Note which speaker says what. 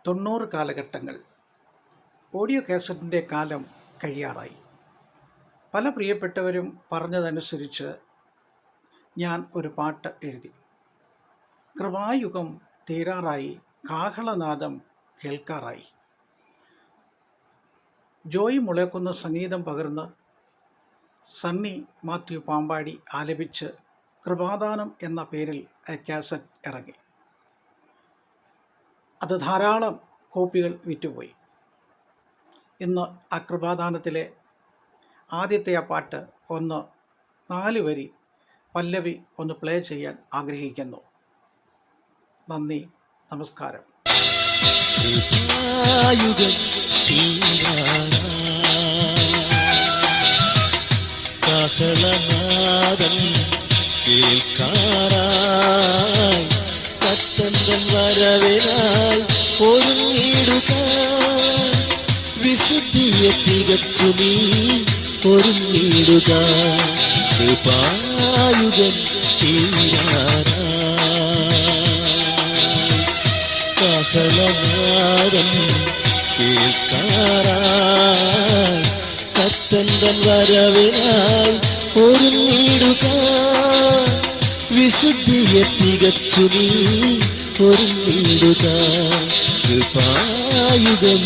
Speaker 1: 90 കാലഘട്ടങ്ങൾ. Audio കാസറ്റിൻ്റെ കാലം കഴിയാറായി. പല പ്രിയപ്പെട്ടവരും പറഞ്ഞതനുസരിച്ച് ഞാൻ ഒരു പാട്ട് എഴുതി. കൃപായുഗം തീരാറായി, കാഹളനാദം കേൾക്കാറായി. ജോയി മുളയക്കുന്ന് സംഗീതം പകർന്ന് സണ്ണി മാത്യു പാമ്പാടി ആലപിച്ച് കൃപാദാനം എന്ന പേരിൽ കാസറ്റ് ഇറങ്ങി. അത് ധാരാളം കോപ്പികൾ വിറ്റുപോയി. ഇന്ന് ആ കൃപാദാനത്തിലെ ആദ്യത്തെ ആ പാട്ട് 4 വരി പല്ലവി ഒന്ന് പ്ലേ ചെയ്യാൻ ആഗ്രഹിക്കുന്നു. നന്ദി, നമസ്കാരം.
Speaker 2: കാഹളനാദം കേൾക്കാറായി, കത്തന്തൻ വരവിനായി ഒരുങ്ങിടുക. വിശുദ്ധിയെ തികച്ചു നീ ഒരുങ്ങിടുക. കൃപായുഗം തീരാറായി, കാഹളനാദം കേൾക്കാറായി, കത്തന്തൻ വരവിനായി ഒരുങ്ങിടുക. വിശുദ്ധിയെ തികച്ചു നീ ഒരുങ്ങിടുക. കൃപായുഗം